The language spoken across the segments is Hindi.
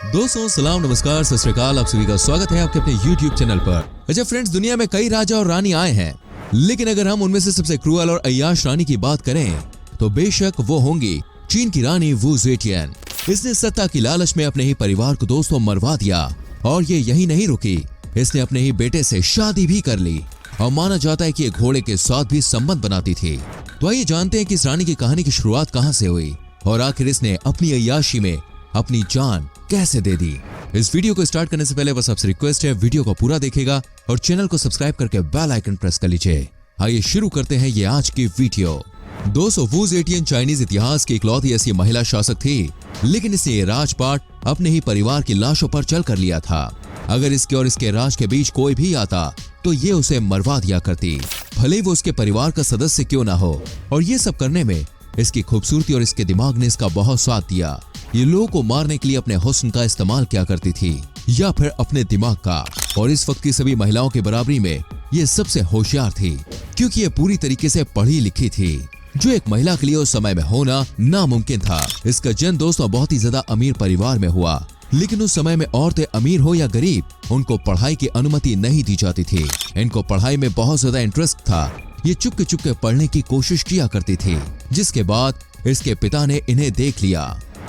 दोस्तों सलाम नमस्कार सत श्री अकाल। आप सभी का स्वागत है आपके अपने YouTube चैनल पर। अच्छा फ्रेंड्स, दुनिया में कई राजा और रानी आए हैं, लेकिन अगर हम उनमें से सबसे क्रूअल और अय्याश रानी की बात करें तो बेशक वो होंगी चीन की रानी वू ज़ेटियन। इसने सत्ता की लालच में अपने ही परिवार को दोस्तों मरवा दिया और ये यही नहीं रुकी, इसने अपने ही बेटे से शादी भी कर ली और माना जाता है कि ये घोड़े के साथ भी संबंध बनाती थी। तो आइए जानते हैं कि इस रानी की कहानी की शुरुआत कहां से हुई और आखिर इसने अपनी अय्याशी में अपनी जान कैसे दे दी। इस वीडियो को स्टार्ट करने से पहले बस आपसे रिक्वेस्ट है, वीडियो को पूरा देखिएगा और चैनल को सब्सक्राइब करके बेल आइकन प्रेस कर लीजिए। आइए शुरू करते हैं ये आज की वीडियो। दोस्तों, वू ज़ेटियन चाइनीज इतिहास की इकलौती ऐसी महिला शासक थी, लेकिन इसने ये राजपाट अपने ही परिवार की लाशों पर चल कर लिया था। अगर इसके और इसके राज के बीच कोई भी आता तो ये उसे मरवा दिया करती, भले ही वो उसके परिवार का सदस्य क्यों ना हो। और ये सब करने में इसकी खूबसूरती और इसके दिमाग ने इसका बहुत साथ दिया। ये लोगों को मारने के लिए अपने हुस्न का इस्तेमाल किया करती थी या फिर अपने दिमाग का। और इस वक्त की सभी महिलाओं के बराबरी में ये सबसे होशियार थी, क्योंकि ये पूरी तरीके से पढ़ी लिखी थी, जो एक महिला के लिए उस समय में होना नामुमकिन था। इसका जन्म दोस्तों बहुत ही ज्यादा अमीर परिवार में हुआ, लेकिन उस समय में औरतें अमीर हो या गरीब, उनको पढ़ाई की अनुमति नहीं दी जाती थी। इनको पढ़ाई में बहुत ज्यादा इंटरेस्ट था। ये चुपके चुपके पढ़ने की कोशिश किया करती थी, जिसके बाद इसके पिता ने इन्हें देख लिया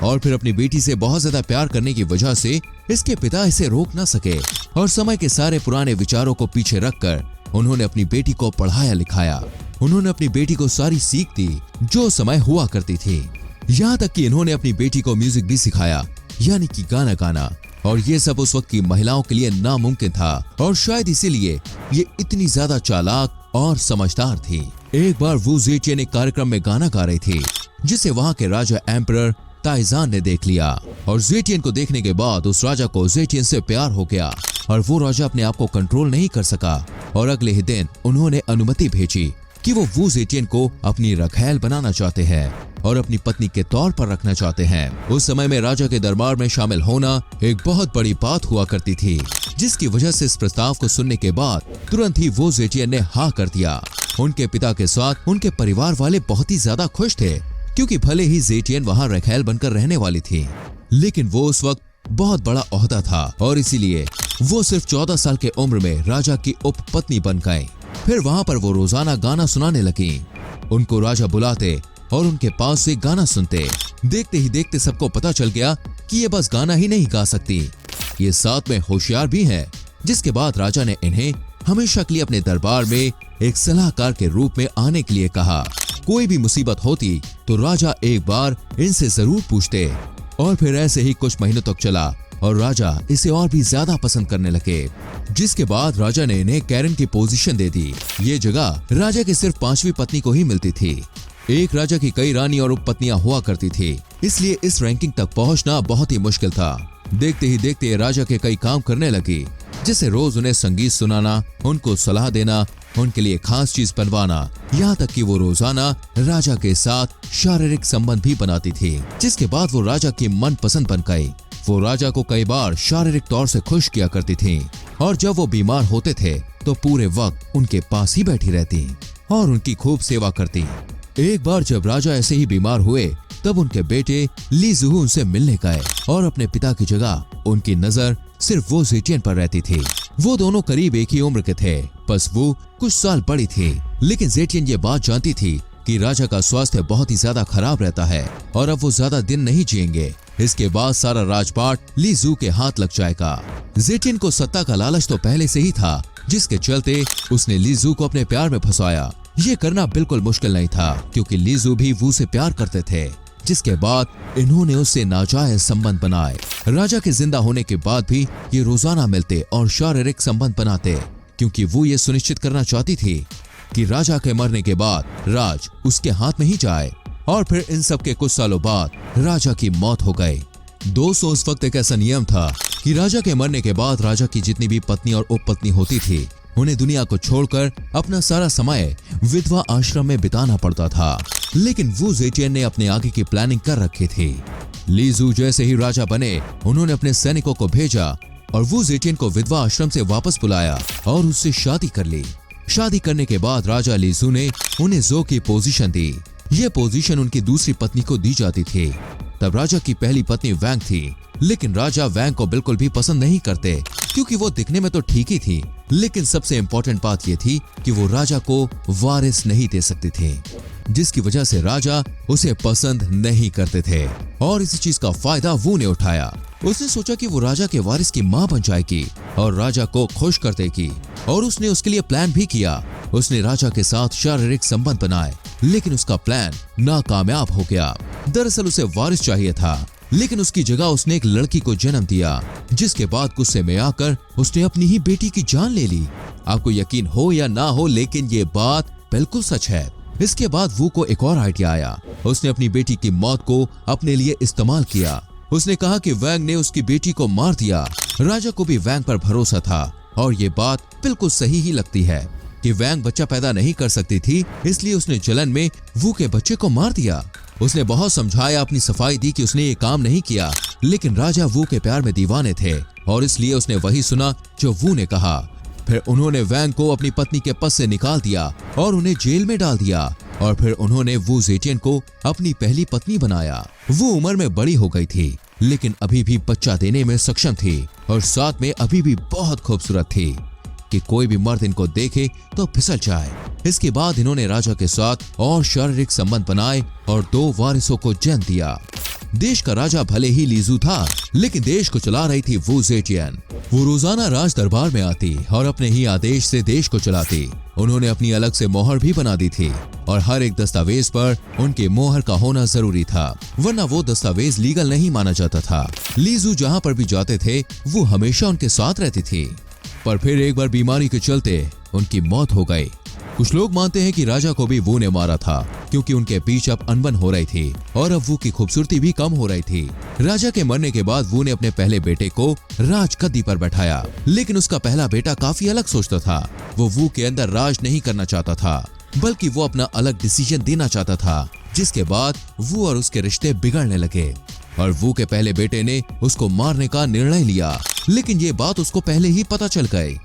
और फिर अपनी बेटी से बहुत ज्यादा प्यार करने की वजह से इसके पिता इसे रोक न सके और समय के सारे पुराने विचारों को पीछे रखकर उन्होंने अपनी बेटी को पढ़ाया लिखाया। उन्होंने अपनी बेटी को सारी सीख दी जो समय हुआ करती थी। यहाँ तक कि इन्होंने अपनी बेटी को म्यूजिक भी सिखाया, यानी कि गाना गाना। और ये सब उस वक्त की महिलाओं के लिए नामुमकिन था और शायद इसीलिए ये इतनी ज्यादा चालाक और समझदार थी। एक बार वू ज़ेटियन एक कार्यक्रम में गाना गा रही थी, जिसे वहाँ के राजा एम्परर ताइजान ने देख लिया और ज़ेटियन को देखने के बाद उस राजा को ज़ेटियन से प्यार हो गया और वो राजा अपने आप को कंट्रोल नहीं कर सका और अगले ही दिन उन्होंने अनुमति भेजी कि वो वू ज़ेटियन को अपनी रखैल बनाना चाहते हैं और अपनी पत्नी के तौर पर रखना चाहते हैं। उस समय में राजा के दरबार में शामिल होना एक बहुत बड़ी बात हुआ करती थी, जिसकी वजह से इस प्रस्ताव को सुनने के बाद तुरंत ही वू ज़ेटियन ने हाँ कर दिया। उनके पिता के साथ उनके परिवार वाले बहुत ही ज्यादा खुश थे, क्योंकि भले ही ज़ेटियन वहाँ रखैल बनकर रहने वाली थी, लेकिन वो उस वक्त बहुत बड़ा ओहदा था और इसीलिए वो सिर्फ 14 साल के उम्र में राजा की उपपत्नी बन गए। फिर वहाँ पर वो रोजाना गाना सुनाने लगी। उनको राजा बुलाते और उनके पास से गाना सुनते। देखते ही देखते सबको पता चल गया कि ये बस गाना ही नहीं गा सकती, ये साथ में होशियार भी है। जिसके बाद राजा ने इन्हें हमेशा के लिए अपने दरबार में एक सलाहकार के रूप में आने के लिए कहा। कोई भी मुसीबत होती तो राजा एक बार इनसे जरूर पूछते और फिर ऐसे ही कुछ महीनों तक चला और राजा इसे और भी ज्यादा पसंद करने लगे। जिसके बाद राजा ने इन्हें कैरन की पोजीशन दे दी। ये जगह राजा की सिर्फ 5वीं पत्नी को ही मिलती थी। एक राजा की कई रानी और उपपत्नियां हुआ करती थी, इसलिए इस रैंकिंग तक पहुंचना बहुत ही मुश्किल था। देखते ही देखते ये राजा के कई काम करने लगी, जैसे रोज उन्हें संगीत सुनाना, उनको सलाह देना, उनके लिए खास चीज बनवाना, यहाँ तक कि वो रोजाना राजा के साथ शारीरिक संबंध भी बनाती थी। जिसके बाद वो राजा की मनपसंद बन गई। वो राजा को कई बार शारीरिक तौर से खुश किया करती थी और जब वो बीमार होते थे तो पूरे वक्त उनके पास ही बैठी रहती और उनकी खूब सेवा करती। एक बार जब राजा ऐसे ही बीमार हुए तब उनके बेटे ली ज़ू उनसे मिलने गए और अपने पिता की जगह उनकी नजर सिर्फ वो ज़ेटियन पर रहती थी। वो दोनों करीब एक ही उम्र के थे, बस वो कुछ साल बड़ी थी। लेकिन ज़ेटियन ये बात जानती थी कि राजा का स्वास्थ्य बहुत ही ज्यादा खराब रहता है और अब वो ज्यादा दिन नहीं जिएंगे। इसके बाद सारा राजपाट ली ज़ू के हाथ लग जाएगा। ज़ेटियन को सत्ता का लालच तो पहले से ही था, जिसके चलते उसने ली ज़ू को अपने प्यार में फंसाया। ये करना बिल्कुल मुश्किल नहीं था, क्योंकि ली ज़ू भी वू से प्यार करते थे। जिसके बाद इन्होंने उससे नाजायज संबंध बनाए। राजा के जिंदा होने के बाद भी ये रोजाना मिलते और शारीरिक संबंध बनाते, क्योंकि वो ये सुनिश्चित करना चाहती थी कि राजा के मरने के बाद राज उसके हाथ में ही जाए। और फिर इन सब के कुछ सालों बाद राजा की मौत हो गई। दोस्तों, उस वक्त एक ऐसा नियम था कि राजा के मरने के बाद राजा की जितनी भी पत्नी और उपपत्नी होती थी, उन्हें दुनिया को छोड़कर अपना सारा समय विधवा आश्रम में बिताना पड़ता था। लेकिन वू ज़ेटियन ने अपने आगे की प्लानिंग कर रखी थी। ली ज़ू जैसे ही राजा बने, उन्होंने अपने सैनिकों को भेजा और वू ज़ेटियन को विधवा आश्रम से वापस बुलाया और उससे शादी कर ली। शादी करने के बाद राजा ली ज़ू ने उन्हें ज़ो की पोजीशन दी। ये पोजीशन उनकी दूसरी पत्नी को दी जाती थी। तब राजा की पहली पत्नी वैंग थी, लेकिन राजा वैंग को बिल्कुल भी पसंद नहीं करते, क्योंकि वो दिखने में तो ठीक ही थी, लेकिन सबसे इम्पोर्टेंट बात ये थी कि वो राजा को वारिस नहीं दे सकती थी, जिसकी वजह से राजा उसे पसंद नहीं करते थे। और इसी चीज का फायदा वू ने उठाया। उसने सोचा कि वो राजा के वारिस की मां बन जाएगी और राजा को खुश कर देगी, और उसने उसके लिए प्लान भी किया। उसने राजा के साथ शारीरिक संबंध बनाए, लेकिन उसका प्लान नाकामयाब हो गया। दरअसल उसे वारिस चाहिए था, लेकिन उसकी जगह उसने एक लड़की को जन्म दिया, जिसके बाद गुस्से में आकर उसने अपनी ही बेटी की जान ले ली। आपको यकीन हो या ना हो, लेकिन ये बात बिल्कुल सच है। इसके बाद वू को एक और आइडिया आया। उसने अपनी बेटी की मौत को अपने लिए इस्तेमाल किया। उसने कहा कि वैंग ने उसकी बेटी को मार दिया। राजा को भी वैंग पर भरोसा था, और ये बात बिल्कुल सही ही लगती है कि वैंग बच्चा पैदा नहीं कर सकती थी, इसलिए उसने जलन में वू के बच्चे को मार दिया। उसने बहुत समझाया, अपनी सफाई दी कि उसने ये काम नहीं किया, लेकिन राजा वू के प्यार में दीवाने थे, और इसलिए उसने वही सुना जो वू ने कहा। फिर उन्होंने वैंग को अपनी पत्नी के पद से निकाल दिया और उन्हें जेल में डाल दिया, और फिर उन्होंने वू ज़ेटियन को अपनी पहली पत्नी बनाया। वो उम्र में बड़ी हो गई थी, लेकिन अभी भी बच्चा देने में सक्षम थी, और साथ में अभी भी बहुत खूबसूरत थी कि कोई भी मर्द इनको देखे तो फिसल जाए। इसके बाद इन्होंने राजा के साथ और शारीरिक संबंध बनाए और 2 वारिसों को जन्म दिया। देश का राजा भले ही लीजू था, लेकिन देश को चला रही थी वू ज़ेटियन। वो रोजाना राज दरबार में आती और अपने ही आदेश से देश को चलाती। उन्होंने अपनी अलग से मोहर भी बना दी थी, और हर एक दस्तावेज पर उनके मोहर का होना जरूरी था, वरना वो दस्तावेज लीगल नहीं माना जाता था। लीजू जहाँ पर भी जाते थे, वो हमेशा उनके साथ रहती थी। पर फिर एक बार बीमारी के चलते उनकी मौत हो गई। कुछ लोग मानते हैं कि राजा को भी वू ने मारा था, क्योंकि उनके बीच अब अनबन हो रही थी और अब वू की खूबसूरती भी कम हो रही थी। राजा के मरने के बाद वू ने अपने पहले बेटे को राजगद्दी पर बैठाया, लेकिन उसका पहला बेटा काफी अलग सोचता था। वो वू के अंदर राज नहीं करना चाहता था, बल्कि वो अपना अलग डिसीजन देना चाहता था, जिसके बाद वू और उसके रिश्ते बिगड़ने लगे, और वू के पहले बेटे ने उसको मारने का निर्णय लिया। लेकिन ये बात उसको पहले ही पता चल गई,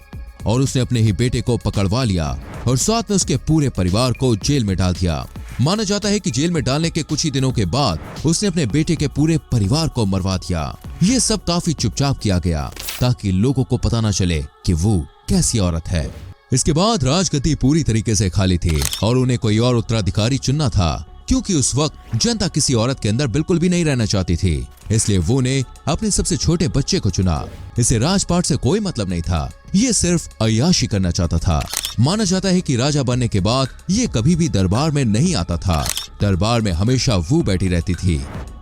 और उसने अपने ही बेटे को पकड़वा लिया और साथ में उसके पूरे परिवार को जेल में डाल दिया। माना जाता है कि जेल में डालने के कुछ ही दिनों के बाद उसने अपने बेटे के पूरे परिवार को मरवा दिया। ये सब काफी चुपचाप किया गया, ताकि लोगों को पता न चले कि वो कैसी औरत है। इसके बाद राजगद्दी पूरी तरीके से खाली थी, और उन्हें कोई और उत्तराधिकारी चुनना था, क्योंकि उस वक्त जनता किसी औरत के अंदर बिल्कुल भी नहीं रहना चाहती थी। इसलिए वो ने अपने सबसे छोटे बच्चे को चुना। इसे राजपाट से कोई मतलब नहीं था, ये सिर्फ अय्याशी करना चाहता था। माना जाता है कि राजा बनने के बाद ये कभी भी दरबार में नहीं आता था। दरबार में हमेशा वो बैठी रहती थी।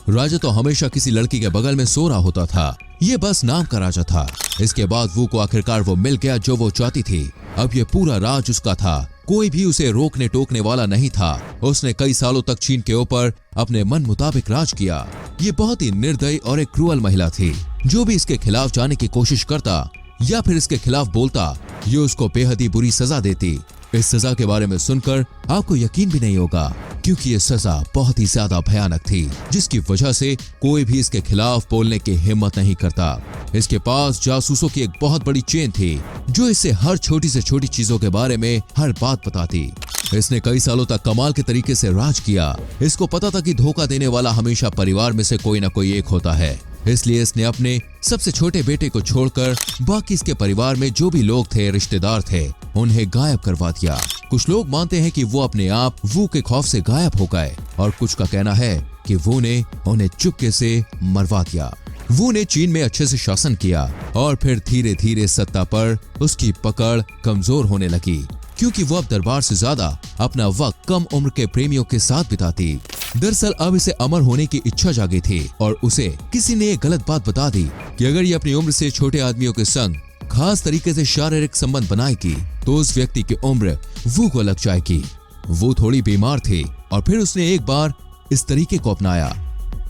राजा तो हमेशा किसी लड़की के बगल में सो रहा होता था। ये बस नाम का राजा था। इसके बाद वू को आखिरकार वो मिल गया जो वो चाहती थी। अब ये पूरा राज उसका था, कोई भी उसे रोकने टोकने वाला नहीं था। उसने कई सालों तक चीन के ऊपर अपने मन मुताबिक राज किया। ये बहुत ही निर्दयी और एक क्रूअल महिला थी। जो भी इसके खिलाफ जाने की कोशिश करता या फिर इसके खिलाफ बोलता, ये उसको बेहद ही बुरी सजा देती। इस सजा के बारे में सुनकर आपको यकीन भी नहीं होगा, क्योंकि ये सजा बहुत ही ज्यादा भयानक थी, जिसकी वजह से कोई भी इसके खिलाफ बोलने की हिम्मत नहीं करता। इसके पास जासूसों की एक बहुत बड़ी चेन थी, जो इसे हर छोटी से छोटी चीजों के बारे में हर बात बताती। इसने कई सालों तक कमाल के तरीके से राज किया। इसको पता था कि धोखा देने वाला हमेशा परिवार में से कोई ना कोई एक होता है, इसलिए इसने अपने सबसे छोटे बेटे को छोड़कर बाकी इसके परिवार में जो भी लोग थे, रिश्तेदार थे, उन्हें गायब करवा दिया। कुछ लोग मानते हैं कि वो अपने आप वू के खौफ से गायब हो गए, और कुछ का कहना है कि वो ने उन्हें चुपके से मरवा दिया। वू ने चीन में अच्छे से शासन किया, और फिर धीरे धीरे सत्ता पर उसकी पकड़ कमजोर होने लगी, क्योंकि वो अब दरबार से ज्यादा अपना वक्त कम उम्र के प्रेमियों के साथ बिताती। दरअसल अब इसे अमर होने की इच्छा जागी थी, और उसे किसी ने एक गलत बात बता दी कि अगर ये अपनी उम्र से छोटे आदमियों के संग खास तरीके से शारीरिक संबंध बनाएगी, तो उस व्यक्ति की उम्र वू को लग जाएगी। वो थोड़ी बीमार थी, और फिर उसने एक बार इस तरीके को अपनाया।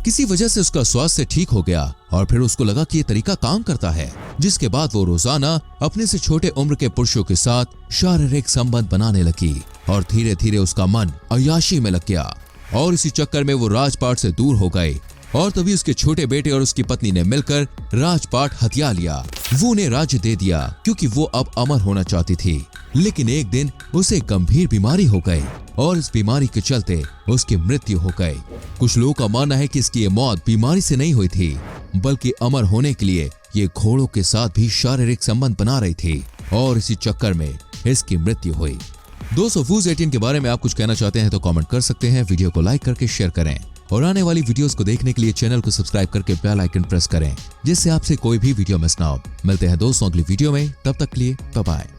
किसी वजह से उसका स्वास्थ्य ठीक हो गया, और फिर उसको लगा कि ये तरीका काम करता है, जिसके बाद वो रोजाना अपने से छोटे उम्र के पुरुषों के साथ शारीरिक संबंध बनाने लगी, और धीरे धीरे उसका मन अय्याशी में लग गया, और इसी चक्कर में वो राजपाट से दूर हो गए। और तभी उसके छोटे बेटे और उसकी पत्नी ने मिलकर राजपाट हथिया लिया। वो ने राज्य दे दिया, क्योंकि वो अब अमर होना चाहती थी। लेकिन एक दिन उसे गंभीर बीमारी हो गई, और इस बीमारी के चलते उसकी मृत्यु हो गई। कुछ लोगों का मानना है कि इसकी ये मौत बीमारी से नहीं हुई थी, बल्कि अमर होने के लिए ये घोड़ों के साथ भी शारीरिक संबंध बना रही थी और इसी चक्कर में इसकी मृत्यु हुई। दोस्तों, फूज 18 के बारे में आप कुछ कहना चाहते हैं तो कमेंट कर सकते हैं। वीडियो को लाइक करके शेयर करें और आने वाली वीडियोस को देखने के लिए चैनल को सब्सक्राइब करके बेल आइकन प्रेस करें, जिससे आपसे कोई भी वीडियो मिस ना हो। मिलते हैं दोस्तों अगली वीडियो में, तब तक के लिए बाय बाय।